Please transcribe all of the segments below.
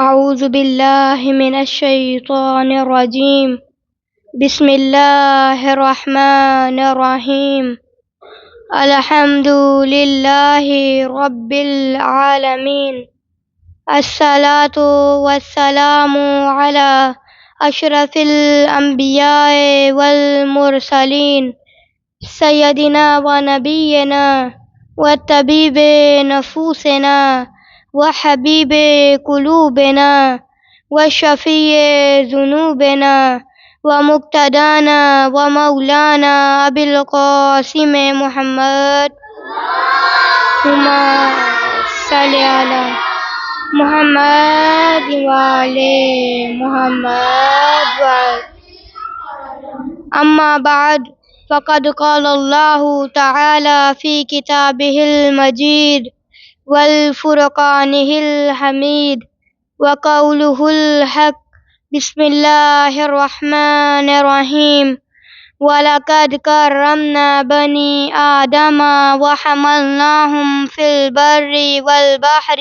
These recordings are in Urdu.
أعوذ بالله من الشيطان الرجيم. بسم الله الرحمن الرحيم. الحمد لله رب العالمين. الصلاة والسلام على أشرف الأنبياء والمرسلين سيدنا ونبينا وطبيب نفوسنا وحبيب قلوبنا وشفيع ذنوبنا ومقتدانا ومولانا أبي القاسم محمد. اللهم صل على محمد وعلى محمد. أما بعد، فقد قال الله تعالى في كتابه المجيد والفرقانه الحميد وقوله الحق. بسم الله الرحمن الرحيم. وَلَقَدْ كَرَّمْنَا بَنِي آدَمَ وَحَمَلْنَاهُمْ فِي الْبَرِّ وَالْبَحْرِ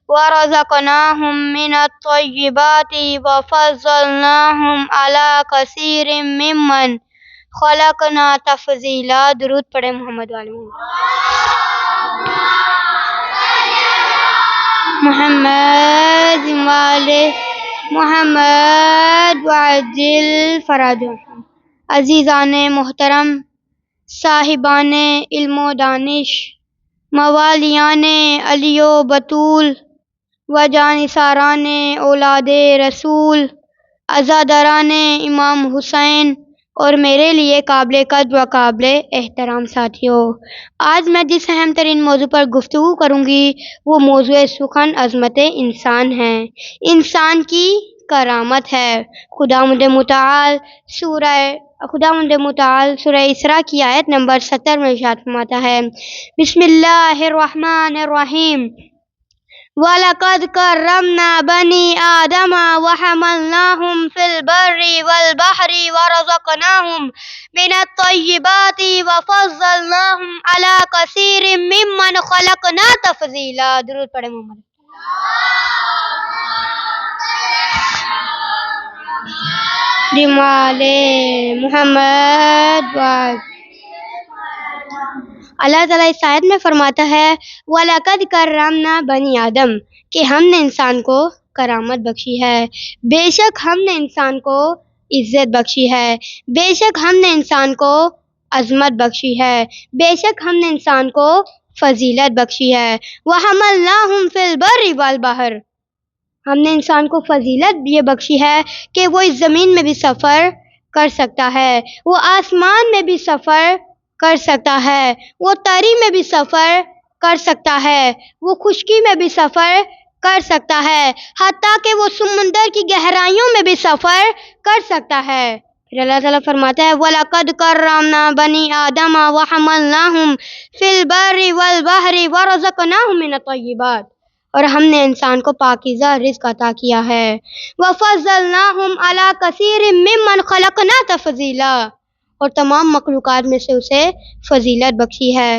وَرَزَقْنَاهُمْ مِنَ الطَّيِّبَاتِ وَفَضَّلْنَاهُمْ عَلَى كَثِيرٍ مِّمَّنْ خَلَقْنَا تَفْضِيلًا. درود پڑھیں محمد والے محمد والے محمد وعجل فرجهم. عزیزان محترم، صاحبان علم و دانش، موالیان علی و بطول و جانثاران اولاد رسول، عزاداران امام حسین اور میرے لیے قابل قدر و قابل احترام ساتھیوں، آج میں جس اہم ترین موضوع پر گفتگو کروں گی وہ موضوع سخن عظمت انسان ہے، انسان کی کرامت ہے۔ خداوند متعال سورہ اسراء کی آیت نمبر 70 میں ارشاد فرماتا ہے، بسم اللہ الرحمن الرحیم، وَلَقَدْ كَرَّمْنَا بَنِي آدَمَ وَحَمَلْنَاهُمْ فِي الْبَرِّ وَالْبَحْرِ وَرَزَقْنَاهُمْ مِنَ الطَّيِّبَاتِ وَفَضَّلْنَاهُمْ عَلَى كَثِيرٍ مِّمَّنْ خَلَقْنَا تَفْضِيلًا. درود پڑھیں محمد محمد. اللہ تعالیٰ اس آیت میں فرماتا ہے وَلَقَدْ كَرَّمْنَا بَنِي آدم کہ ہم نے انسان کو کرامت بخشی ہے، بے شک ہم نے انسان کو عزت بخشی ہے، بے شک ہم نے انسان کو عظمت بخشی ہے، بے شک ہم نے انسان کو فضیلت بخشی ہے۔ وَحَمَلْنَاهُمْ فِي الْبَرِّ وَالْبَحْرِ، ہم نے انسان کو فضیلت یہ بخشی ہے کہ وہ اس زمین میں بھی سفر کر سکتا ہے، وہ آسمان میں بھی سفر کر سکتا ہے، وہ تری میں بھی سفر کر سکتا ہے، وہ خشکی میں بھی سفر کر سکتا ہے، حتیٰ کہ وہ سمندر کی گہرائیوں میں بھی سفر کر سکتا ہے۔ پھر اللہ تعالیٰ فرماتا ہے وَلَقَدْ كَرَّمْنَا بَنِي آدَمَ وَحَمَلْنَاهُمْ فِي الْبَرِّ وَالْبَحْرِ وَرَزَقْنَاهُمْ مِنَ الطَّيِّبَاتِ، اور ہم نے انسان کو پاکیزہ رزق عطا کیا ہے۔ وَفَضَّلْنَاهُمْ عَلَى كَثِيرٍ مِّمَّنْ خَلَقْنَا تَفْضِيلًا، اور تمام مخلوقات میں سے اسے فضیلت بخشی ہے۔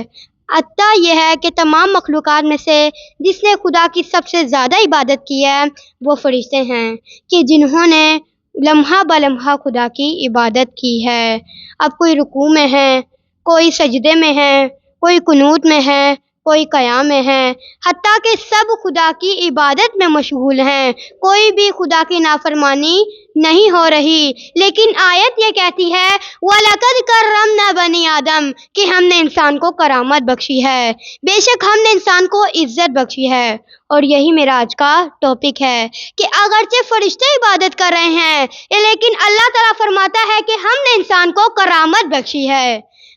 حتیٰ یہ ہے کہ تمام مخلوقات میں سے جس نے خدا کی سب سے زیادہ عبادت کی ہے وہ فرشتے ہیں کہ جنہوں نے لمحہ بلمحہ خدا کی عبادت کی ہے۔ اب کوئی رکوع میں ہے، کوئی سجدے میں ہے، کوئی قنوت میں ہے، کوئی قیام میں ہے، حتیٰ کہ سب خدا کی عبادت میں مشغول ہیں، کوئی بھی خدا کی نافرمانی نہیں ہو رہی، لیکن آیت یہ کہتی ہے وَلَقَدْ كَرَّمْنَا بَنِي آدم کہ ہم نے انسان کو کرامت بخشی ہے، بے شک ہم نے انسان کو عزت بخشی ہے۔ اور یہی میرا آج کا ٹاپک ہے کہ اگرچہ فرشتے عبادت کر رہے ہیں لیکن اللہ تعالیٰ فرماتا ہے کہ ہم نے انسان کو کرامت بخشی ہے،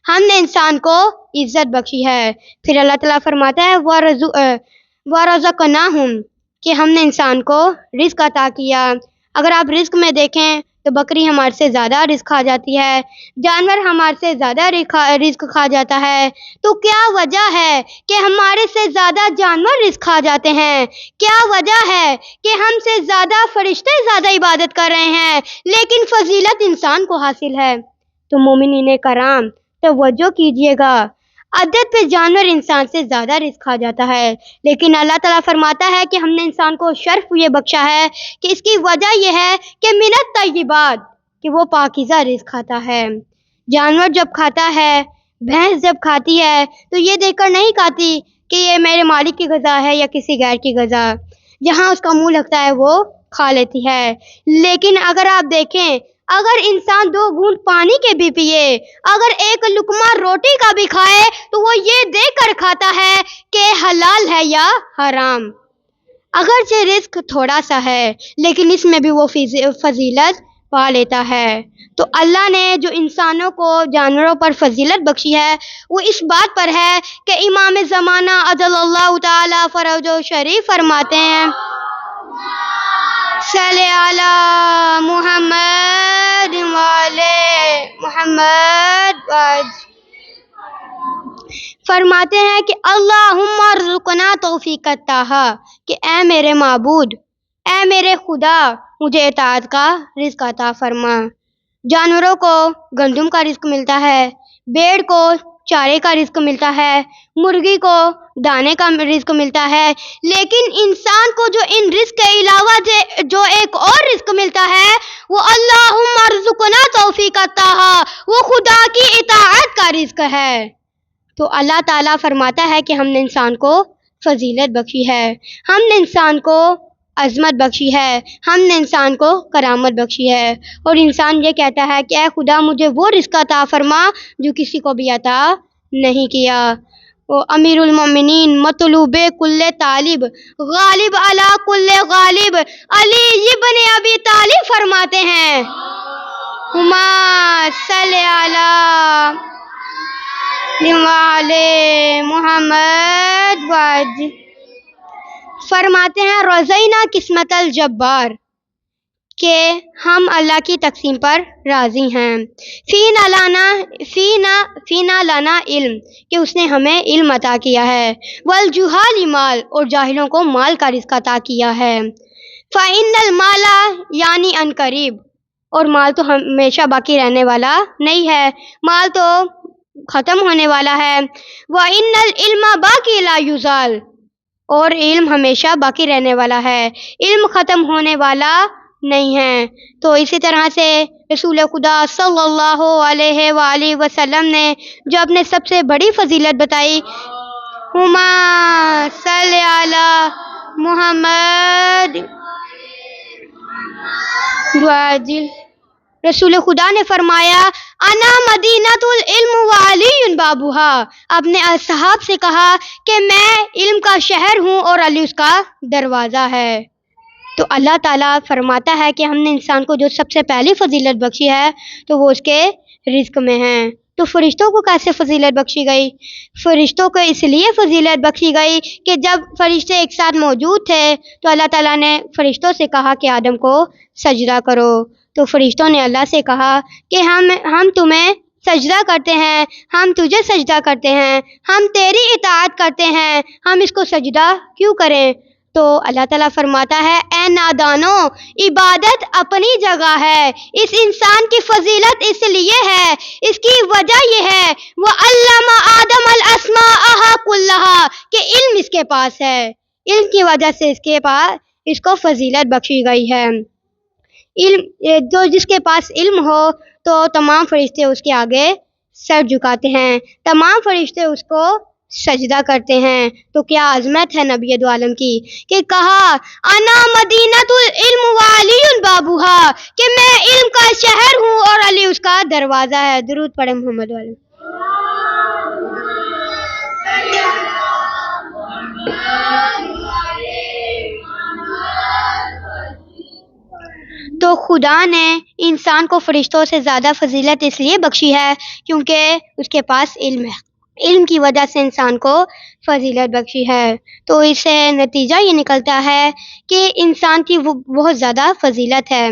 ہم نے انسان کو عزت بخشی ہے۔ پھر اللہ تعالیٰ فرماتا ہے وَرَزَقْنَاهُمْ کہ ہم نے انسان کو رزق عطا کیا۔ اگر آپ رزق میں دیکھیں تو بکری ہمارے سے زیادہ رزق کھا جاتی ہے، جانور ہمارے سے زیادہ رزق کھا جاتا ہے، تو کیا وجہ ہے کہ ہمارے سے زیادہ جانور رزق کھا جاتے ہیں؟ کیا وجہ ہے کہ ہم سے زیادہ فرشتے زیادہ عبادت کر رہے ہیں لیکن فضیلت انسان کو حاصل ہے؟ تو مومنین کرام توجہ کیجئے گا، عدد پہ جانور انسان سے زیادہ رزق کھا جاتا ہے، لیکن اللہ تعالیٰ فرماتا ہے کہ ہم نے انسان کو شرف یہ بخشا ہے کہ اس کی وجہ یہ ہے کہ من الطیبات، کہ وہ پاکیزہ رزق کھاتا ہے۔ جانور جب کھاتا ہے، بھینس جب کھاتی ہے تو یہ دیکھ کر نہیں کھاتی کہ یہ میرے مالک کی غذا ہے یا کسی غیر کی غذا، جہاں اس کا منہ لگتا ہے وہ کھا لیتی ہے۔ لیکن اگر آپ دیکھیں، اگر انسان 2 گھونٹ پانی کے بھی پیے، اگر ایک لقمہ روٹی کا بھی کھائے تو وہ یہ دیکھ کر کھاتا ہے کہ حلال ہے یا حرام۔ اگرچہ رزق تھوڑا سا ہے لیکن اس میں بھی وہ فضیلت پا لیتا ہے۔ تو اللہ نے جو انسانوں کو جانوروں پر فضیلت بخشی ہے وہ اس بات پر ہے کہ امام زمانہ عجل اللہ تعالی فرجہ شریف فرماتے ہیں، صلی علی محمد والے محمد، فرماتے ہیں کہ اللہم ارزقنا توفیق الطاعہ، کہ اے میرے معبود، اے میرے خدا، مجھے اطاعت کا رزق عطا فرما۔ جانوروں کو گندم کا رزق ملتا ہے، بھیڑ کو چارے کا رزق ملتا ہے، مرغی کو دانے کا رزق ملتا ہے، لیکن انسان کو جو ان رزق کے علاوہ جو ایک اور رزق ملتا ہے وہ اللہم ارزقنا توفیق الطاعہ، وہ خدا کی اطاعت کا رزق ہے۔ تو اللہ تعالیٰ فرماتا ہے کہ ہم نے انسان کو فضیلت بخشی ہے، ہم نے انسان کو عظمت بخشی ہے، ہم نے انسان کو کرامت بخشی ہے، اور انسان یہ کہتا ہے کہ اے خدا مجھے وہ رزق عطا فرما جو کسی کو بھی عطا نہیں کیا۔ امیر المومنین مطلوب کل طالب غالب علی کل غالب، علی ابن ابی طالب فرماتے ہیں، ہما صلی علی والے محمد واج، فرماتے ہیں رضینا قسمت الجبار، کہ ہم اللہ کی تقسیم پر راضی ہیں۔ فینا لنا علم، کہ اس نے ہمیں علم عطا کیا ہے، والجہال مال، اور جاہلوں کو مال کا رزق عطا کیا ہے۔ فإن المال یعنی ان قریب، اور مال تو ہمیشہ باقی رہنے والا نہیں ہے، مال تو ختم ہونے والا ہے۔ وإن العلم باقی لا یزال، اور علم ہمیشہ باقی رہنے والا ہے، علم ختم ہونے والا نہیں ہے۔ تو اسی طرح سے رسول خدا صلی اللہ علیہ وآلہ وسلم نے جو اپنے سب سے بڑی فضیلت بتائی، ہما صلی علی محمد واجل، رسول خدا نے فرمایا انا مدینۃ العلم وعلی بابھا، اپنے اصحاب سے کہا کہ میں علم کا شہر ہوں اور علی اس کا دروازہ ہے۔ تو اللہ تعالیٰ فرماتا ہے کہ ہم نے انسان کو جو سب سے پہلی فضیلت بخشی ہے تو وہ اس کے رزق میں ہے۔ تو فرشتوں کو کیسے فضیلت بخشی گئی؟ فرشتوں کو اس لیے فضیلت بخشی گئی کہ جب فرشتے ایک ساتھ موجود تھے تو اللہ تعالیٰ نے فرشتوں سے کہا کہ آدم کو سجدہ کرو، تو فرشتوں نے اللہ سے کہا کہ ہم تمہیں سجدہ کرتے ہیں، ہم تجھے سجدہ کرتے ہیں، ہم تیری اطاعت کرتے ہیں، ہم اس کو سجدہ کیوں کریں؟ تو اللہ تعالیٰ فرماتا ہے اے نادانو، عبادت اپنی جگہ ہے، اس انسان کی فضیلت اس لیے ہے، اس کی وجہ یہ ہے وَعَلَّمَ آدَمَ الْأَسْمَاءَ كُلَّهَا، کہ علم اس کے پاس ہے، علم کی وجہ سے اس کو فضیلت بخشی گئی ہے۔ علم جو جس کے پاس علم ہو تو تمام فرشتے اس کے آگے سر جھکاتے ہیں، تمام فرشتے اس کو سجدہ کرتے ہیں۔ تو کیا عظمت ہے نبی دو عالم کی کہ کہا انا مدینۃ العلم وعلی بابھا، کہ میں علم کا شہر ہوں اور علی اس کا دروازہ ہے۔ درود پڑھیں محمد والے۔ تو خدا نے انسان کو فرشتوں سے زیادہ فضیلت اس لیے بخشی ہے کیونکہ اس کے پاس علم ہے، علم کی وجہ سے انسان کو فضیلت بخشی ہے۔ تو اس سے نتیجہ یہ نکلتا ہے کہ انسان کی وہ بہت زیادہ فضیلت ہے،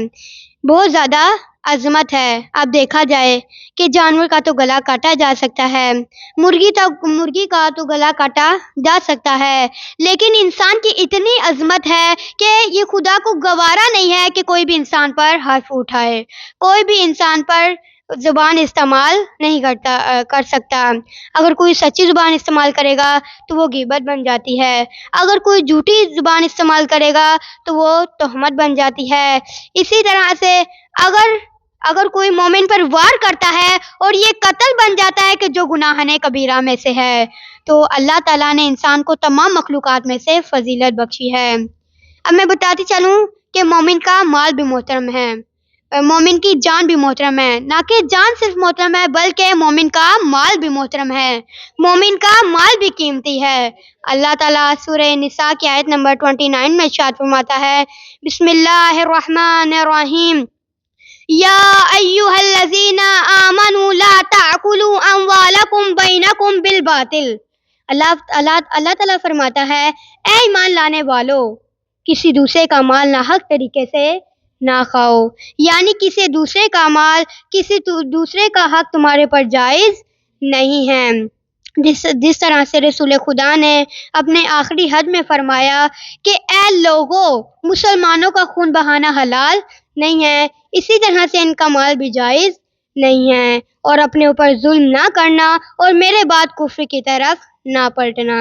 بہت زیادہ عظمت ہے۔ اب دیکھا جائے کہ جانور کا تو گلا کاٹا جا سکتا ہے، مرغی کا تو گلا کاٹا جا سکتا ہے، لیکن انسان کی اتنی عظمت ہے کہ یہ خدا کو گوارا نہیں ہے کہ کوئی بھی انسان پر حرف اٹھائے، کوئی بھی انسان پر زبان استعمال نہیں کر سکتا. اگر کوئی سچی زبان استعمال کرے گا تو وہ غیبت بن جاتی ہے. اگر کوئی جھوٹی زبان استعمال کرے گا تو وہ تہمت بن جاتی ہے. اسی طرح سے اگر کوئی مومن پر وار کرتا ہے اور یہ قتل بن جاتا ہے کہ جو گناہ کبیرہ میں سے ہے، تو اللہ تعالیٰ نے انسان کو تمام مخلوقات میں سے فضیلت بخشی ہے. اب میں بتاتی چلوں کہ مومن کا مال بھی محترم ہے، مومن کی جان بھی محترم ہے. نہ کہ جان صرف محترم ہے بلکہ مومن کا مال بھی محترم ہے، مومن کا مال بھی قیمتی ہے. اللہ تعالیٰ سورہ نساء کی آیت نمبر 29 میں ارشاد فرماتا ہے، بسم اللہ الرحمن الرحیم، یا ایھا الذین آمنوا لا تأکلوا اموالکم بینکم بالباطل. اللہ تعالیٰ فرماتا ہے، اے ایمان لانے والو، کسی دوسرے کا مال ناحق طریقے سے نہ کھاؤ. یعنی کسی دوسرے کا مال، کسی دوسرے کا حق تمہارے پر جائز نہیں ہے. جس طرح سے رسول خدا نے اپنے آخری حد میں فرمایا کہ اے لوگو، مسلمانوں کا خون بہانا حلال نہیں ہے، اسی طرح سے ان کا مال بھی جائز نہیں ہے، اور اپنے اوپر ظلم نہ کرنا اور میرے بعد کفر کی طرف نہ پلٹنا.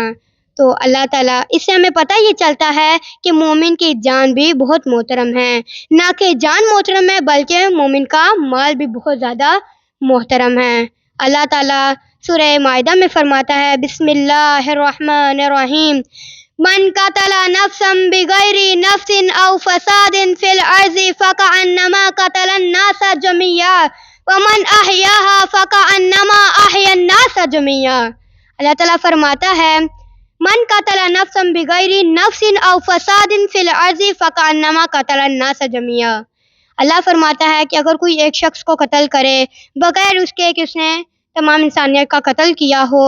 تو اللہ تعالیٰ اس سے ہمیں پتہ یہ چلتا ہے کہ مومن کی جان بھی بہت محترم ہے. نہ کہ جان محترم ہے بلکہ مومن کا مال بھی بہت زیادہ محترم ہے. اللہ تعالیٰ سورہ مائدہ میں فرماتا ہے، بسم اللہ الرحمن الرحیم، من قتل نفسا بغیر نفس او فساد فی الارض فکأنما قتل الناس جميعا ومن احیاها فکأنما احیا الناس جميعا. اللہ تعالیٰ فرماتا ہے، من قتل نفسا بغیر نفس او فساد فی الارض فکأنما قتل الناس جميعا. اللہ فرماتا ہے کہ اگر کوئی ایک شخص کو قتل کرے بغیر اس کے کہ اس نے تمام انسانیت کا قتل کیا ہو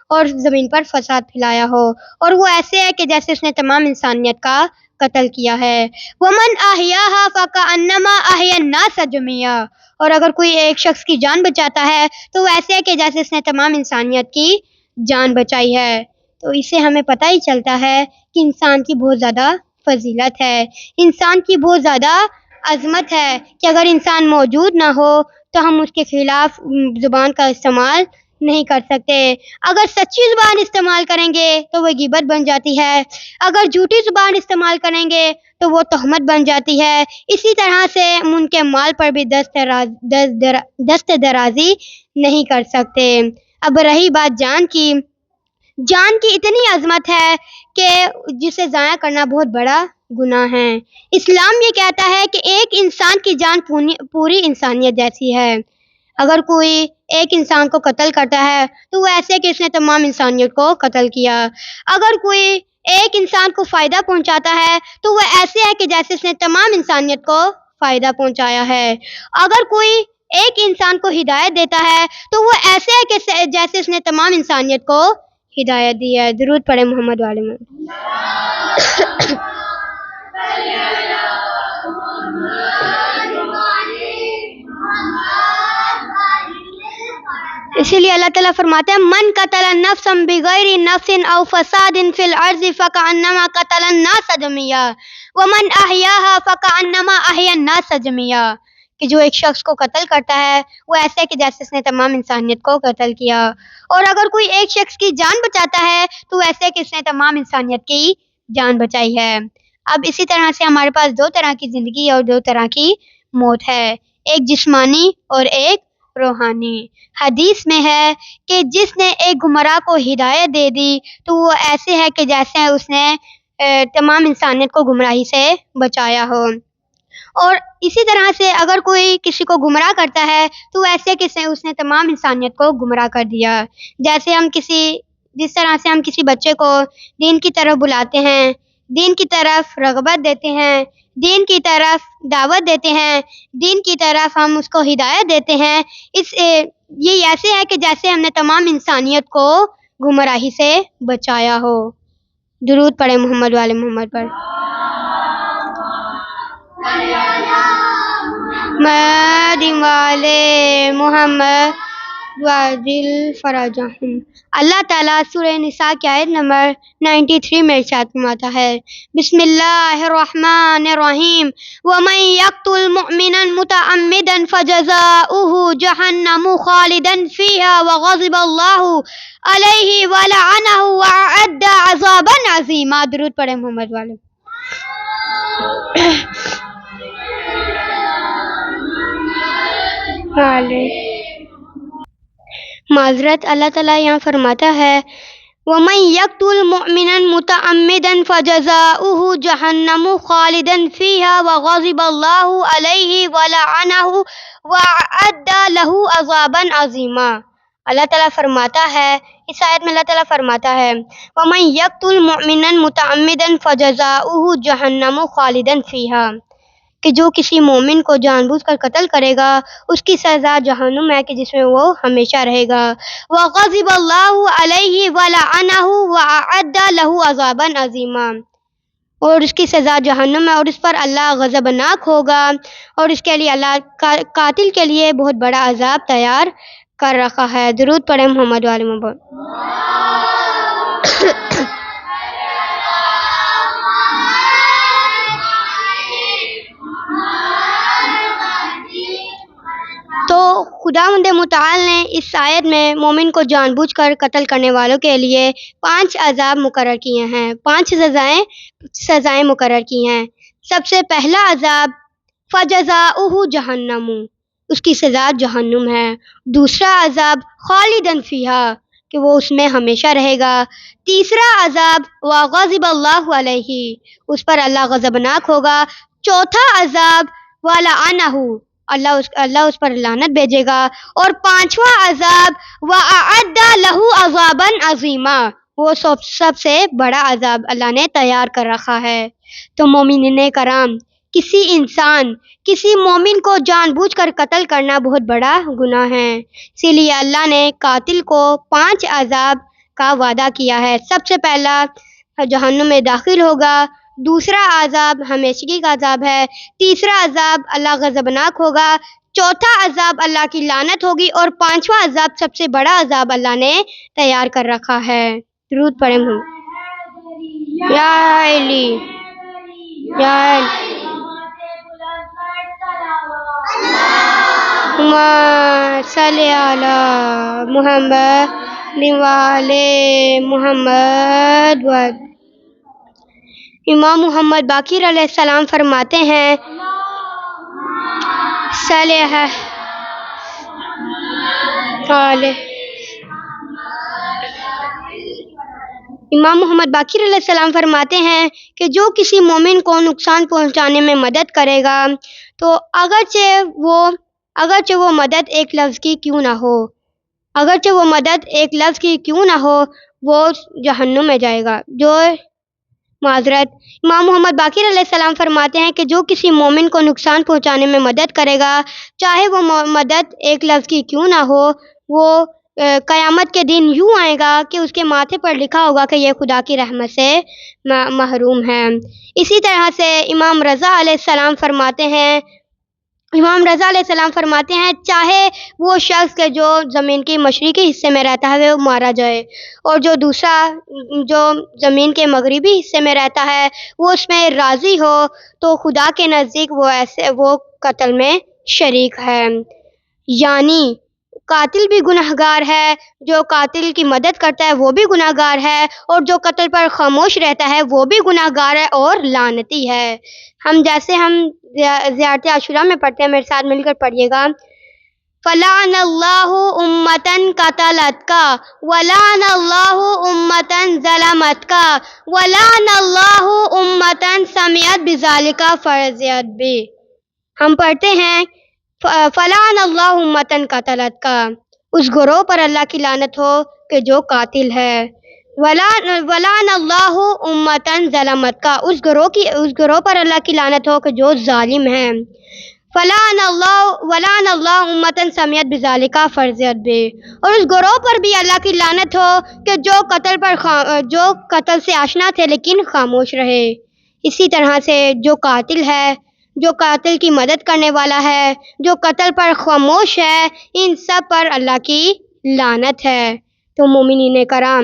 اور زمین پر فساد پھیلایا ہو، اور وہ ایسے ہے کہ جیسے اس نے تمام انسانیت کا قتل کیا ہے. ومن احیاها فکأنما احیا الناس جميعا. اور اگر کوئی ایک شخص کی جان بچاتا ہے تو وہ ایسے ہے کہ جیسے اس نے تمام انسانیت کی جان بچائی ہے. تو اس سے ہمیں پتہ ہی چلتا ہے کہ انسان کی بہت زیادہ فضیلت ہے، انسان کی بہت زیادہ عظمت ہے کہ اگر انسان موجود نہ ہو تو ہم اس کے خلاف زبان کا استعمال نہیں کر سکتے. اگر سچی زبان استعمال کریں گے تو وہ غیبت بن جاتی ہے، اگر جھوٹی زبان استعمال کریں گے تو وہ تہمت بن جاتی ہے. اسی طرح سے ہم ان کے مال پر بھی دست درازی نہیں کر سکتے. اب رہی بات جان کی اتنی عظمت ہے کہ جسے ضائع کرنا بہت بڑا گناہ ہے. اسلام یہ کہتا ہے کہ ایک انسان کی جان پوری انسانیت جیسی ہے. اگر کوئی ایک انسان کو قتل کرتا ہے تو وہ ایسے کہ اس نے تمام انسانیت کو قتل کیا. اگر کوئی ایک انسان کو فائدہ پہنچاتا ہے تو وہ ایسے ہے کہ جیسے اس نے تمام انسانیت کو فائدہ پہنچایا ہے. اگر کوئی ایک انسان کو ہدایت دیتا ہے تو وہ ایسے ہے کہ جیسے اس نے تمام انسانیت کو ہدایت دی ہے. درود پڑھے محمد والے محمد. اسی لیے اللہ تعالیٰ فرماتے ہیں، من قتل نفسا بغیر نفس او فساد فی الارض فکأنما قتل الناس جميعا ومن احیاها فکأنما احیا الناس جميعا. کہ جو ایک شخص کو قتل کرتا ہے وہ ایسے کہ جیسے اس نے تمام انسانیت کو قتل کیا، اور اگر کوئی ایک شخص کی جان بچاتا ہے تو وہ ایسے کہ اس نے تمام انسانیت کی جان بچائی ہے. اب اسی طرح سے ہمارے پاس دو طرح کی زندگی اور دو طرح کی موت ہے، ایک جسمانی اور ایک روحانی. حدیث میں ہے کہ جس نے ایک گمراہ کو ہدایت دے دی تو وہ ایسے ہے کہ جیسے اس نے تمام انسانیت کو گمراہی سے بچایا ہو. اور اسی طرح سے اگر کوئی کسی کو گمراہ کرتا ہے تو ایسے کہ اس نے تمام انسانیت کو گمراہ کر دیا. جس طرح سے ہم کسی بچے کو دین کی طرف بلاتے ہیں، دین کی طرف رغبت دیتے ہیں، دین کی طرف دعوت دیتے ہیں، دین کی طرف ہم اس کو ہدایت دیتے ہیں، یہ ایسے ہے کہ جیسے ہم نے تمام انسانیت کو گمراہی سے بچایا ہو. درود پڑھے محمد والے محمد پر. محمد والے محمد وذل فرجہم۔ اللہ تعالیٰ سورہ نساء کی آیت نمبر 93 میں ارشاد فرماتا ہے، بسم اللہ الرحمن الرحیم، ومن یقتل مؤمنا متعمدا فجزاؤہ جہنم خالدا فیہا وغضب اللہ علیہ ولعنہ وأعد عذابا عظیما۔ درود پڑھیں محمد والے۔ معذرت، اللہ تعالیٰ یہاں فرماتا ہے وَمَن يَقْتُلْ مُؤْمِنًا مُتَعَمِّدًا فَجَزَاؤُهُ جَهَنَّمُ خَالِدًا فِيهَا وَغَضِبَ اللَّهُ عَلَيْهِ وَلَعَنَهُ وَأَعَدَّ لَهُ عَذَابًا عَظِيمًا۔ اللہ تعالیٰ فرماتا ہے، اس آیت میں اللہ تعالیٰ فرماتا ہے وَمَن يَقْتُلْ مُؤْمِنًا مُتَعَمِّدًا فَجَزَاؤُهُ جَهَنَّمُ خَالِدًا فِيهَا، کہ جو کسی مومن کو جان بوجھ کر قتل کرے گا اس کی سزا جہنم ہے کہ جس میں وہ ہمیشہ رہے گا۔ وَغَضِبَ اللَّهُ عَلَيْهِ وَلَعَنَهُ وَأَعَدَّ لَهُ عَذَابًا عَظِيمًا، اور اس کی سزا جہنم ہے اور اس پر اللہ غضبناک ہوگا، اور اس کے لیے اللہ قاتل کے لیے بہت بڑا عذاب تیار کر رکھا ہے۔ درود پڑھیں محمد والے محمد۔ تو خداوند متعال نے اس آیت میں مومن کو جان بوجھ کر قتل کرنے والوں کے لیے 5 عذاب مقرر کیے ہیں، 5 سزائیں مقرر کی ہیں۔ سب سے پہلا عذاب فجزاؤہ جہنم، اس کی سزا جہنم ہے۔ دوسرا عذاب خالدن فیہا، کہ وہ اس میں ہمیشہ رہے گا۔ تیسرا عذاب وغضب اللہ علیہ، اس پر اللہ غضبناک ہوگا۔ چوتھا عذاب ولعنہ، اللہ اس پر لعنت بھیجے گا۔ اور 5واں عذاب وَأَعَدَّ لَهُ عَذَابًا عَظِيمًا، وہ سب سے بڑا عذاب اللہ نے تیار کر رکھا ہے۔ تو مومنین کرام، کسی مومن کو جان بوجھ کر قتل کرنا بہت بڑا گناہ ہے، اسی لیے اللہ نے قاتل کو 5 عذاب کا وعدہ کیا ہے۔ سب سے پہلا جہنم میں داخل ہوگا، دوسرا عذاب ہمیشگی کا عذاب ہے، تیسرا عذاب اللہ غضبناک ہوگا، چوتھا عذاب اللہ کی لعنت ہوگی، اور 5واں عذاب سب سے بڑا عذاب اللہ نے تیار کر رکھا ہے۔ درود پڑھیں ہم۔ یا علی یا صلی علی محمد وعلی محمد۔ امام محمد باقر علیہ السلام فرماتے ہیں امام محمد باقر علیہ السلام فرماتے ہیں کہ جو کسی مومن کو نقصان پہنچانے میں مدد کرے گا تو اگرچہ وہ مدد ایک لفظ کی کیوں نہ ہو، وہ جہنم میں جائے گا۔ معذرت، امام محمد باقر علیہ السلام فرماتے ہیں کہ جو کسی مومن کو نقصان پہنچانے میں مدد کرے گا، چاہے وہ مدد ایک لفظ کی کیوں نہ ہو، وہ قیامت کے دن یوں آئے گا کہ اس کے ماتھے پر لکھا ہوگا کہ یہ خدا کی رحمت سے محروم ہے۔ اسی طرح سے امام رضا علیہ السلام فرماتے ہیں چاہے وہ شخص کے جو زمین کے مشرقی حصے میں رہتا ہے وہ مارا جائے، اور جو دوسرا جو زمین کے مغربی حصے میں رہتا ہے وہ اس میں راضی ہو، تو خدا کے نزدیک وہ قتل میں شریک ہے۔ یعنی قاتل بھی گنہگار ہے، جو قاتل کی مدد کرتا ہے وہ بھی گنہگار ہے، اور جو قتل پر خاموش رہتا ہے وہ بھی گنہگار ہے اور لعنتی ہے۔ ہم زیارت عاشوراء میں پڑھتے ہیں، میرے ساتھ مل کر پڑھیے گا، فلعن اللہ امتن قتلت کا ولعن اللہ امتن ظلمت کا ولعن اللہ امتن سمعت بذالک فرضیت بھی۔ ہم پڑھتے ہیں فلعن اللہ امتن قتلت کا، اس گروہ پر اللہ کی لعنت ہو کہ جو قاتل ہے۔ ولعن اللہ امتن ظلمت کا، اس گروہ پر اللہ کی لعنت ہو کہ جو ظالم ہے۔ ولعن اللہ امتن سمعت بذالک فرضیت بھی، اور اس گروہ پر بھی اللہ کی لعنت ہو کہ جو قتل سے آشنا تھے لیکن خاموش رہے۔ اسی طرح سے جو قاتل ہے، جو قاتل کی مدد کرنے والا ہے، جو قتل پر خاموش ہے، ان سب پر اللہ کی لعنت ہے۔ تو مومنین کرام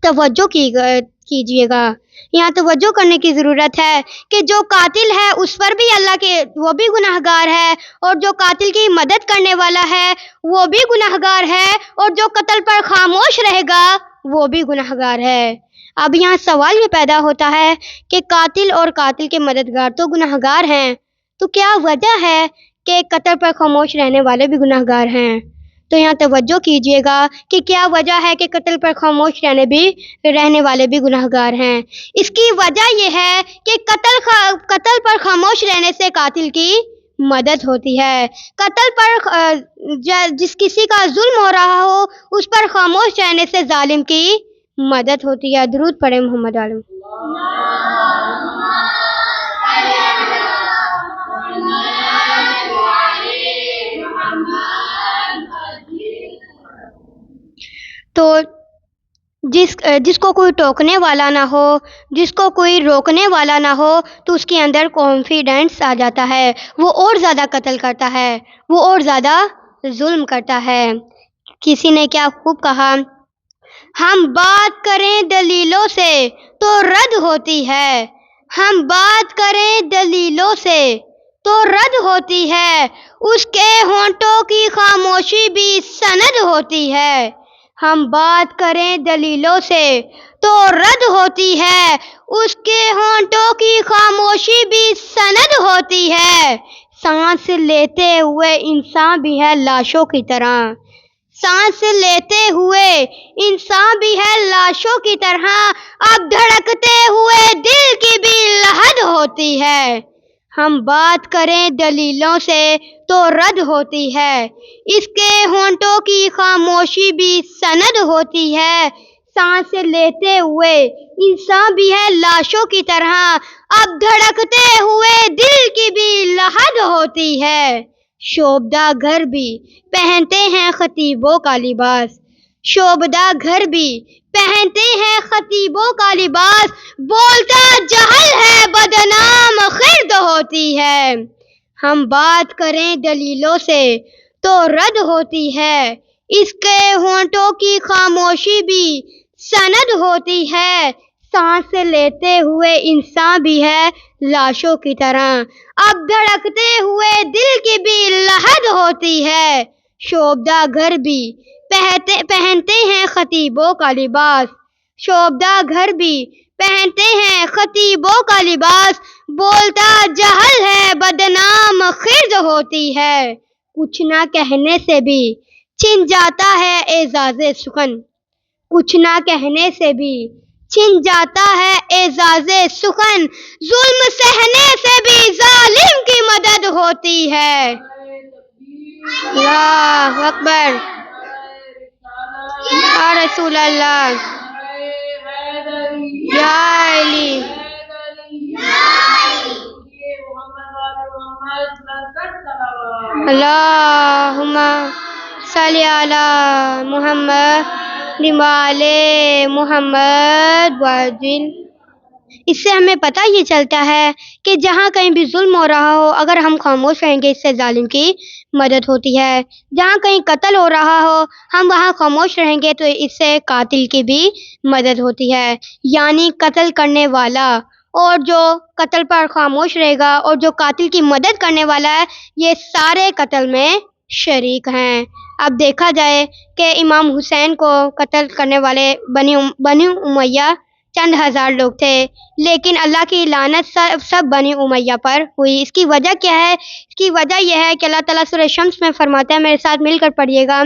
توجہ کیجیے گا، یہاں توجہ کرنے کی ضرورت ہے کہ جو قاتل ہے اس پر بھی اللہ کے وہ بھی گناہ گار ہے، اور جو قاتل کی مدد کرنے والا ہے وہ بھی گناہ گار ہے، اور جو قتل پر خاموش رہے گا وہ بھی گناہ گار ہے۔ اب یہاں سوال یہ پیدا ہوتا ہے کہ قاتل اور قاتل کے مددگار تو گناہ گار ہیں، تو کیا وجہ ہے کہ قتل پر خاموش رہنے والے بھی گناہ گار ہیں؟ تو یہاں توجہ کیجیے گا کہ کیا وجہ ہے کہ قتل پر خاموش رہنے والے بھی گناہ گار ہیں۔ اس کی وجہ یہ ہے کہ قتل پر خاموش رہنے سے قاتل کی مدد ہوتی ہے، قتل پر جس کسی کا ظلم ہو رہا ہو اس پر خاموش رہنے سے ظالم کی مدد ہوتی ہے۔ درود پڑھیں محمد عالم۔ تو جس کو کوئی ٹوکنے والا نہ ہو، جس کو کوئی روکنے والا نہ ہو، تو اس کے اندر کانفیڈنس آ جاتا ہے، وہ اور زیادہ قتل کرتا ہے، وہ اور زیادہ ظلم کرتا ہے۔ کسی نے کیا خوب کہا، ہم بات کریں دلیلوں سے تو رد ہوتی ہے، ہم بات کریں دلیلوں سے تو رد ہوتی ہے، اس کے ہونٹوں کی خاموشی بھی سند ہوتی ہے۔ ہم بات کریں دلیلوں سے تو رد ہوتی ہے، اس کے ہونٹوں کی خاموشی بھی سند ہوتی ہے۔ سانس لیتے ہوئے انسان بھی ہے لاشوں کی طرح، سانس لیتے ہوئے انسان بھی ہے لاشوں کی طرح، اب دھڑکتے ہوئے دل کی بھی لحد ہوتی ہے۔ ہم بات کریں دلیلوں سے تو رد ہوتی ہے، اس کے ہونٹوں کی خاموشی بھی سند ہوتی ہے۔ سانس لیتے ہوئے انسان بھی ہے لاشوں کی طرح، اب دھڑکتے ہوئے دل کی بھی لحد ہوتی ہے۔ شوبدہ گھر بھی پہنتے ہیں خطیبوں کا لباس، شوبدہ گھر بھی پہنتے ہیں خطیبوں کا لباس، بولتا جہل ہے بدنام خرد ہوتی ہے۔ ہم بات کریں دلیلوں سے تو رد ہوتی ہے، اس کے ہونٹوں کی خاموشی بھی سند ہوتی ہے۔ سانس لیتے ہوئے انسان بھی ہے لاشوں کی طرح، اب دھڑکتے ہوئے دل کی بھی لحد ہوتی ہے۔ شوبدہ گھر بھی پہنتے ہیں خطیبوں کا لباس، شوبدہ گھر بھی پہنتے ہیں خطیبوں کا لباس، بولتا جہل ہے بدنام خرد ہوتی ہے۔ کچھ نہ کہنے سے بھی چھن جاتا ہے اعزاز سخن، کچھ نہ کہنے سے بھی چھن جاتا ہے اعزاز سخن، ظلم سہنے سے بھی ظالم کی مدد ہوتی ہے۔ اللہ اکبر، یا رسول اللہ، یا علی، اللہم صلی علی محمد وعلی محمد وعجل۔ اس سے ہمیں پتہ یہ چلتا ہے کہ جہاں کہیں بھی ظلم ہو رہا ہو، اگر ہم خاموش رہیں گے اس سے ظالم کی مدد ہوتی ہے۔ جہاں کہیں قتل ہو رہا ہو، ہم وہاں خاموش رہیں گے تو اس سے قاتل کی بھی مدد ہوتی ہے۔ یعنی قتل کرنے والا اور جو قتل پر خاموش رہے گا اور جو قاتل کی مدد کرنے والا ہے، یہ سارے قتل میں شریک ہیں۔ اب دیکھا جائے کہ امام حسین کو قتل کرنے والے بنی امیہ چند ہزار لوگ تھے، لیکن اللہ کی لعنت سب بنی امیہ پر ہوئی۔ اس کی وجہ کیا ہے؟ اس کی وجہ یہ ہے کہ اللہ تعالیٰ سورہ شمس میں فرماتا ہے، میرے ساتھ مل کر پڑھیے گا،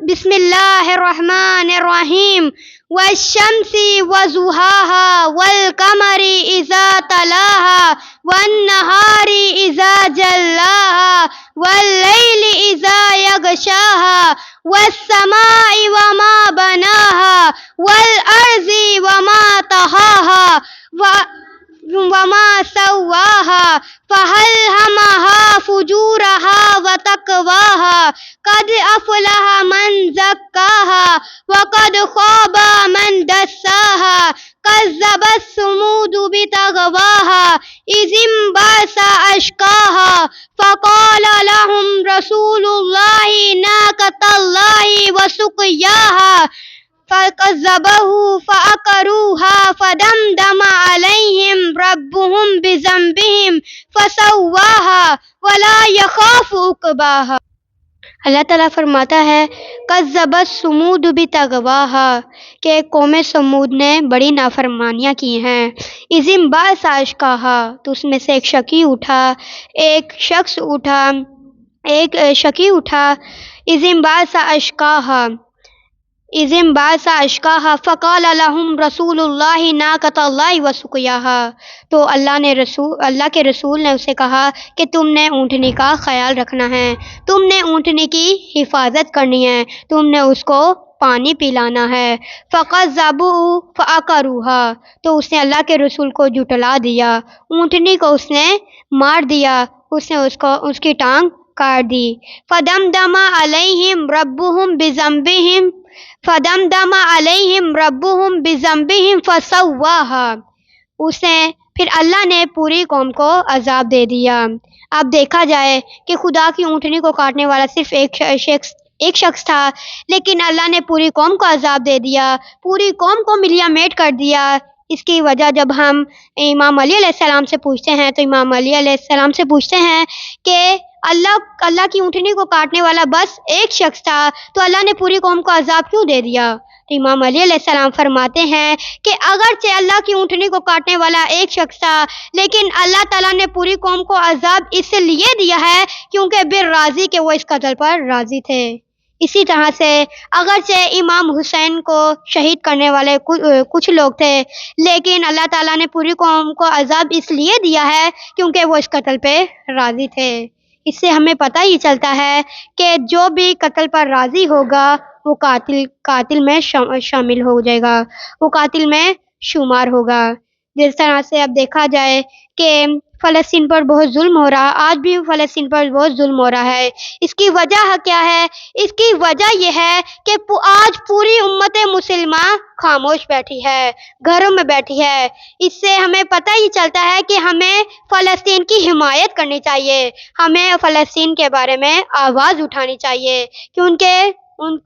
بسم اللہ الرحمن الرحیم، والشمس وضحاها والقمر اذا تلاها والنہار اذا جلاها واللیل اذا یغشاها والسماء وما بناها والارض وما طحاها وما سواها فألهمها فجورها وتقواها قد أفلح من زكاها وقد خاب من دساها كذبت ثمود بطغواها إذ انبعث أشقاها فقال لهم رسول الله ناقة الله وسقياها فكذبوه فعقروها فدمدم عليهم ربهم بذنبهم فسواها ولا يخاف عقباها۔ اللہ تعالیٰ فرماتا ہے کذبت ثمود بطغواہا کہ قوم سمود نے بڑی نافرمانیاں کی ہیں۔ اذ انبعث اشقاہا تو اس میں سے ایک شقی اٹھا اذ انبعث اشقاہا فقال لهم رسول اللہ ناقۃ اللہ وسقیاہا تو اللہ کے رسول نے اسے کہا کہ تم نے اونٹنی کا خیال رکھنا ہے، تم نے اونٹنی کی حفاظت کرنی ہے، تم نے اس کو پانی پلانا ہے۔ فَكَذَّبُوهُ فَعَقَرُوهَا تو اس نے اللہ کے رسول کو جھٹلا دیا، اونٹنی کو اس نے مار دیا، اس نے اس کی ٹانگ کاٹ دی۔ فَدَمْدَمَ عَلَيْهِمْ رَبُّهُمْ بِذَنبِهِمْ فَسَوَّاهَا پھر اللہ نے پوری قوم کو عذاب دے دیا۔ اب دیکھا جائے کہ خدا کی اونٹنی کو کاٹنے والا صرف ایک شخص تھا، لیکن اللہ نے پوری قوم کو عذاب دے دیا، پوری قوم کو ملیا میٹ کر دیا۔ اس کی وجہ جب ہم امام علی علیہ السلام سے پوچھتے ہیں تو امام علی علیہ السلام سے پوچھتے ہیں کہ اللہ کی اونٹنی کو کاٹنے والا بس ایک شخص تھا تو اللہ نے پوری قوم کو عذاب کیوں دے دیا؟ تو امام علی علیہ السلام فرماتے ہیں کہ اگرچہ اللہ کی اونٹنی کو کاٹنے والا ایک شخص تھا، لیکن اللہ تعالیٰ نے پوری قوم کو عذاب اس لیے دیا ہے کیونکہ بر راضی کہ وہ اس قتل پر راضی تھے۔ اسی طرح سے اگرچہ امام حسین کو شہید کرنے والے کچھ لوگ تھے، لیکن اللہ تعالیٰ نے پوری قوم کو عذاب اس لیے دیا ہے کیونکہ وہ اس قتل پہ راضی تھے۔ اس سے ہمیں پتہ ہی چلتا ہے کہ جو بھی قتل پر راضی ہوگا وہ قاتل میں شامل ہو جائے گا، وہ قاتل میں شمار ہوگا۔ جس طرح سے اب دیکھا جائے کہ فلسطین پر بہت ظلم ہو رہا، آج بھی فلسطین پر بہت ظلم ہو رہا ہے۔ اس کی وجہ کیا ہے؟ اس کی وجہ یہ ہے کہ آج پوری امت مسلمہ خاموش بیٹھی ہے، گھروں میں بیٹھی ہے۔ اس سے ہمیں پتہ ہی چلتا ہے کہ ہمیں فلسطین کی حمایت کرنی چاہیے، ہمیں فلسطین کے بارے میں آواز اٹھانی چاہیے کیونکہ ان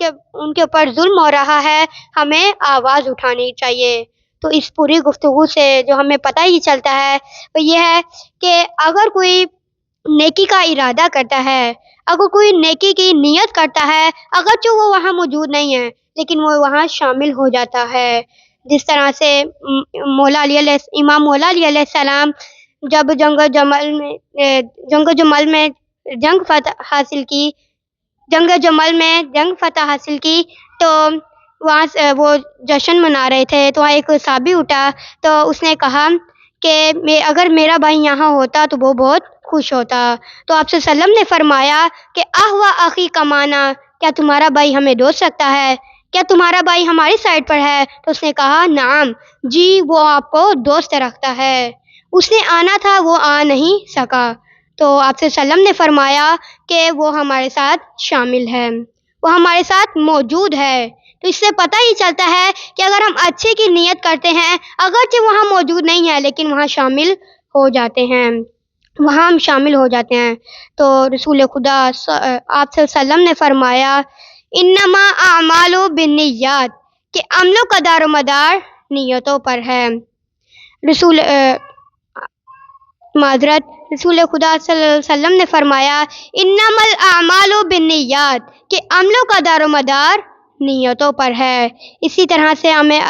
کے اوپر ظلم ہو رہا ہے، ہمیں آواز اٹھانی چاہیے۔ تو اس پوری گفتگو سے جو ہمیں پتہ ہی چلتا ہے وہ یہ ہے کہ اگر کوئی نیکی کا ارادہ کرتا ہے، اگر کوئی نیکی کی نیت کرتا ہے، اگرچہ وہ وہاں موجود نہیں ہے لیکن وہ وہاں شامل ہو جاتا ہے۔ جس طرح سے امام مولا علی علیہ السلام جب جنگ جمل میں جنگ فتح حاصل کی تو وہاں وہ جشن منا رہے تھے، تو وہاں ایک صحابی اٹھا تو اس نے کہا کہ اگر میرا بھائی یہاں ہوتا تو وہ بہت خوش ہوتا۔ تو آپ صلی اللہ علیہ وسلم نے فرمایا کہ احوا اخی کمانا، کیا تمہارا بھائی ہمیں دوست رکھتا ہے؟ کیا تمہارا بھائی ہماری سائڈ پر ہے؟ تو اس نے کہا نعم جی، وہ آپ کو دوست رکھتا ہے، اس نے آنا تھا وہ آ نہیں سکا۔ تو آپ صلی اللہ علیہ وسلم نے فرمایا کہ وہ ہمارے ساتھ شامل ہے، وہ ہمارے ساتھ موجود ہے۔ تو اس سے پتہ ہی چلتا ہے کہ اگر ہم اچھے کی نیت کرتے ہیں، اگرچہ وہاں موجود نہیں ہے لیکن وہاں شامل ہو جاتے ہیں، وہاں ہم شامل ہو جاتے ہیں۔ تو رسول خدا آپ صلی اللہ علیہ وسلم نے فرمایا انما اعمال بالنیات کہ عملوں کا دار و مدار نیتوں پر ہے۔ رسول خدا صلی اللہ علیہ وسلم نے فرمایا انما الاعمال بالنیات کہ عملوں کا دار و مدار نیتوں پر ہے۔ اسی طرح سے ہمیں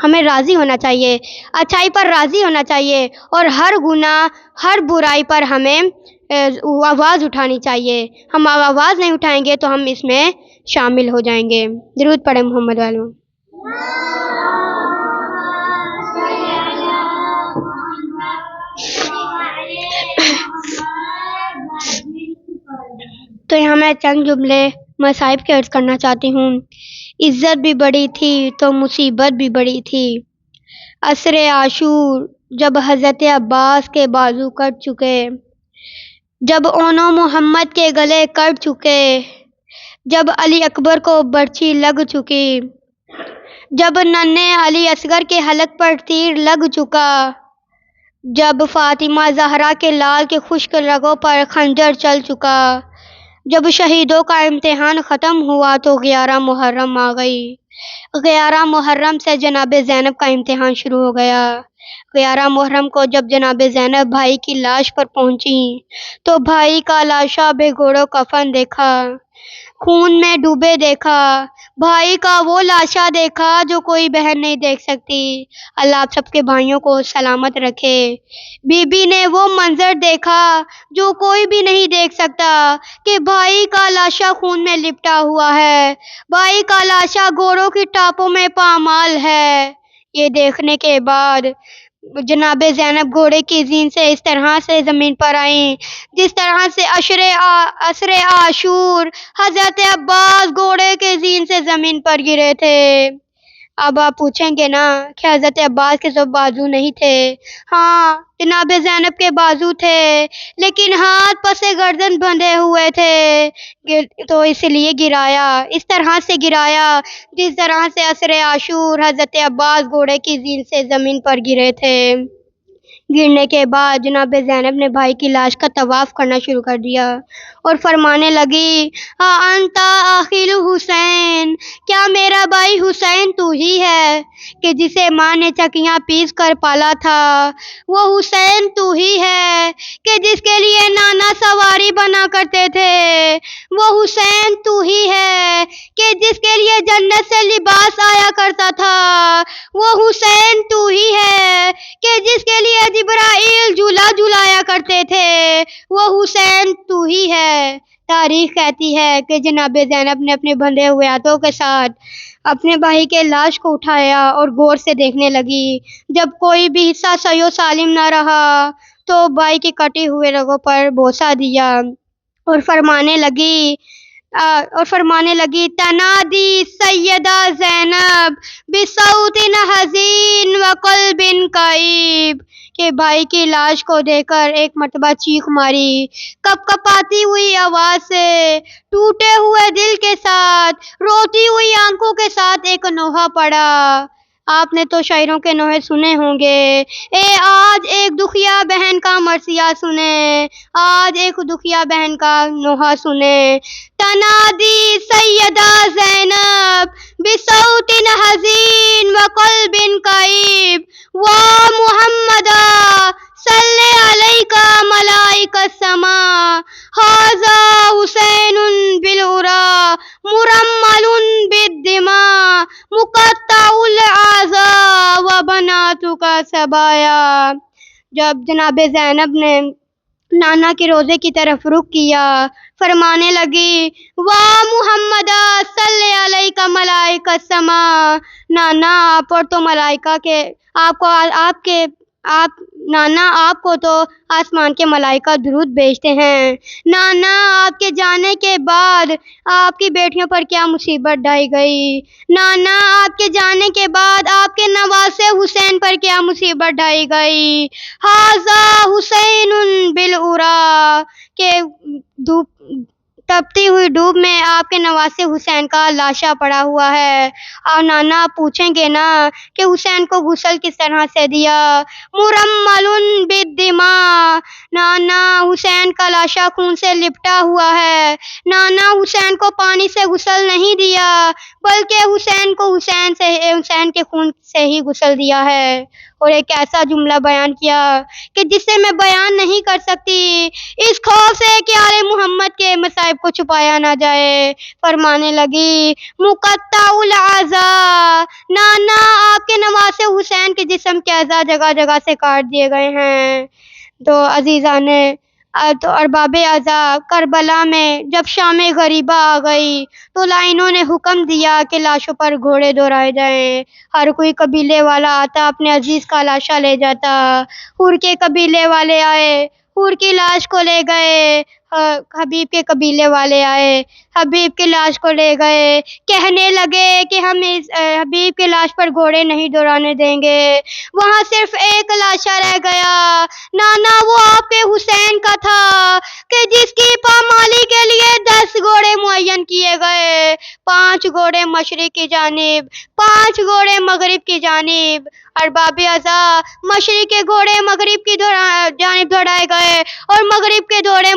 ہمیں راضی ہونا چاہیے، اچھائی پر راضی ہونا چاہیے، اور ہر گناہ ہر برائی پر ہمیں آواز اٹھانی چاہیے۔ ہم آواز نہیں اٹھائیں گے تو ہم اس میں شامل ہو جائیں گے۔ درود پڑھیں محمد والوں۔ تو یہاں میں چند جملے مصائب کے عرض کرنا چاہتی ہوں۔ عزت بھی بڑی تھی تو مصیبت بھی بڑی تھی۔ عصر عاشور جب حضرت عباس کے بازو کٹ چکے، جب اونو محمد کے گلے کٹ چکے، جب علی اکبر کو برچھی لگ چکی، جب ننھے علی اصغر کے حلق پر تیر لگ چکا، جب فاطمہ زہرا کے لال کے خشک رگوں پر خنجر چل چکا، جب شہیدوں کا امتحان ختم ہوا تو 11 محرم آ گئی۔ 11 محرم سے جناب زینب کا امتحان شروع ہو گیا۔ 11 محرم کو جب جناب زینب بھائی کی لاش پر پہنچی تو بھائی کا لاشا بے گوڑ و کفن دیکھا، خون میں ڈوبے دیکھا، بھائی کا وہ لاشا دیکھا جو کوئی بہن نہیں دیکھ سکتی۔ اللہ آپ سب کے بھائیوں کو سلامت رکھے۔ بی بی نے وہ منظر دیکھا جو کوئی بھی نہیں دیکھ سکتا کہ بھائی کا لاشا خون میں لپٹا ہوا ہے، بھائی کا لاشا گھوڑوں کی ٹاپوں میں پامال ہے۔ یہ دیکھنے کے بعد جناب زینب گھوڑے کی زین سے اس طرح سے زمین پر آئیں جس طرح سے عصر عاشور حضرت عباس گھوڑے کے زین سے زمین پر گرے تھے۔ اب آپ پوچھیں گے نا کہ حضرت عباس کے تو بازو نہیں تھے؟ ہاں، جناب زینب کے بازو تھے لیکن ہاتھ پسے گردن بندھے ہوئے تھے، تو اس لیے گرایا، اس طرح سے گرایا جس طرح سے عصر عاشور حضرت عباس گھوڑے کی زین سے زمین پر گرے تھے۔ گرنے کے بعد جناب زینب نے بھائی کی لاش کا طواف کرنا شروع کر دیا اور فرمانے لگی، انتا اخیل حسین، کیا میرا بھائی حسین تو ہی ہے کہ جسے ماں نے چکیاں پیس کر پالا تھا؟ وہ حسین تو ہی ہے کہ جس کے لیے نانا سواری بنا کرتے تھے؟ وہ حسین تو ہی ہے کہ جس کے لیے جنت سے لباس آیا کرتا تھا؟ وہ حسین تو ہی ہے کہ جس کے لیے جبرائیل جھولا جھلایا کرتے تھے؟ وہ حسین تو ہی ہے۔ تاریخ کہتی ہے کہ جناب زینب نے اپنے بندھے ہوئے ہاتھوں کے ساتھ اپنے بھائی کے لاش کو اٹھایا اور غور سے دیکھنے لگی۔ جب کوئی بھی حصہ صحیح و سالم نہ رہا تو بھائی کے کٹے ہوئے رگوں پر بوسہ دیا اور فرمانے لگی تنادی سیدہ زینب بصوت حزین و قلب کئیب، کہ بھائی کی لاش کو دیکھ کر ایک مرتبہ چیخ ماری، کپ کپاتی ہوئی آواز سے، ٹوٹے ہوئے دل کے ساتھ، روتی ہوئی آنکھوں کے ساتھ ایک نوحہ پڑا۔ آپ نے تو شاعروں کے نوحے سنے ہوں گے، آج ایک دکھیا بہن کا مرثیہ سنیں، آج ایک دکھیا بہن کا نوحہ سنیں۔ تنادی سیدہ زینب بصوت حزین و قلب کئیب، وا محمدا صلی علیک ملائک السماء، ھذا حسین بالعریٰ مرمل بالدماء مقطع الاعضاء و بناتک صبایا۔ جب جناب زینب نے نانا کے روضے کی طرف رخ کیا، فرمانے لگی، وا محمدا صلی علیک ملائک السماء، نانا آپ پر تو ملائکہ کے نانا آپ کو تو آسمان کے ملائکہ درود بھیجتے ہیں۔ نانا آپ کے جانے کے بعد آپ کی بیٹیوں پر کیا مصیبت ڈائی گئی؟ نانا آپ کے جانے کے بعد آپ کے نواسے حسین پر کیا مصیبت ڈائی گئی؟ ھذا حسین بالعریٰ، کہ تپتی ہوئی دھوپ میں آپ کے نواسے حسین کا لاشا پڑا ہوا ہے۔ اور نانا آپ پوچھیں گے نا کہ حسین کو غسل کس طرح سے دیا؟ مرمل بالدماء، نانا حسین کا لاشا خون سے لپٹا ہوا ہے، نانا حسین کو پانی سے غسل نہیں دیا بلکہ حسین کو حسین کے خون سے ہی غسل دیا ہے۔ اور ایک ایسا جملہ بیان کیا کہ جسے میں بیان نہیں کر سکتی، اس خوف سے کہ آل محمد کے مصائب کو چھپایا نہ جائے، فرمانے لگی، مقطع الاعضاء، نانا آپ کے نواسے حسین کے جسم کے اعضاء جگہ جگہ سے کاٹ دیے گئے ہیں۔ تو عزیزان تو ارباب اعضاء، کربلا میں جب شام غریبہ آ گئی تو لائنوں نے حکم دیا کہ لاشوں پر گھوڑے دوڑائے جائیں۔ ہر کوئی قبیلے والا آتا اپنے عزیز کا لاشا لے جاتا۔ حور کے قبیلے والے آئے، حور کی لاش کو لے گئے، حبیب کے قبیلے والے آئے، حبیب کی لاش کو لے گئے، کہنے لگے کہ ہم اس حبیب کی لاش پر گھوڑے نہیں دوڑانے دیں گے۔ وہاں صرف ایک لاشا رہ گیا، نانا وہ آپ کے حسین کا تھا کہ جس کی پامالی کے لیے 10 گھوڑے معین روشن کیے گئے، 5 گھوڑے مشرق کی جانب، 5 گھوڑے مغرب کی جانب، ارباب ازا مشرق کے گھوڑے مغرب کی جانب دوڑائے گئے اور مغرب کے گھوڑے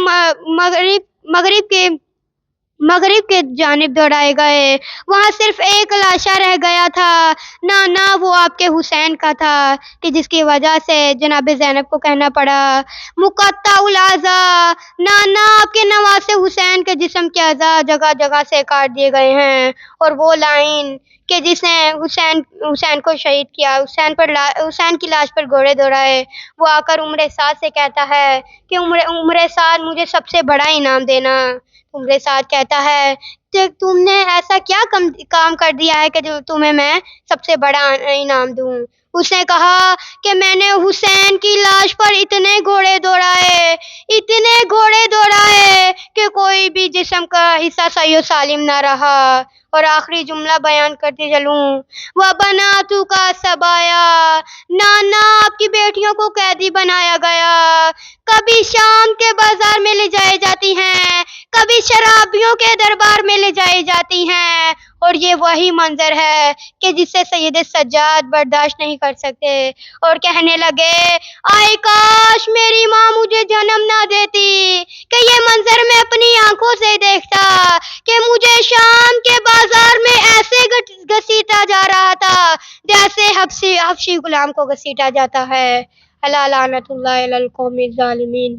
مغرب کے جانب دوڑائے گئے۔ وہاں صرف ایک لاشا رہ گیا تھا، نانا وہ آپ کے حسین کا تھا، کہ جس کی وجہ سے جناب زینب کو کہنا پڑا مقطع الاعضاء، نانا آپ کے نواسے حسین کے جسم کے اعضاء جگہ جگہ سے کاٹ دیے گئے ہیں، اور وہ لائن کہ جس نے حسین کو شہید کیا، حسین کی لاش پر گھوڑے دوڑائے، وہ آ کر عمر سعد سے کہتا ہے کہ عمر سعد مجھے سب سے بڑا انعام دینا۔ عمر سعد کہتا ہے کہ تم نے ایسا کیا کام کر دیا ہے کہ جو تمہیں میں سب سے بڑا انعام دوں؟ اس نے کہا کہ میں نے حسین کی لاش پر اتنے گھوڑے دوڑائے کہ کوئی بھی جسم کا حصہ صحیح و سالم نہ رہا۔ اور آخری جملہ بیان کرتی چلوں، وَبَنَاتُكَ سَبَايَا، نانا آپ کی بیٹیوں کو قیدی بنایا گیا، کبھی شام کے بازار میں لے جائی جاتی ہیں، کبھی شرابیوں کے دربار میں لے جائی جاتی ہیں، اور یہ وہی منظر ہے کہ جسے سید سجاد برداشت نہیں کر سکتے اور کہنے لگے آئے کاش میری ماں مجھے جنم نہ دیتی کہ یہ منظر میں اپنی آنکھوں سے دیکھتا کہ مجھے شام کے بازار میں ایسے گھسیٹا جا رہا تھا جیسے حبشی غلام کو گھسیٹا جاتا ہے۔ الا لعنت اللہ علی القوم الظالمین۔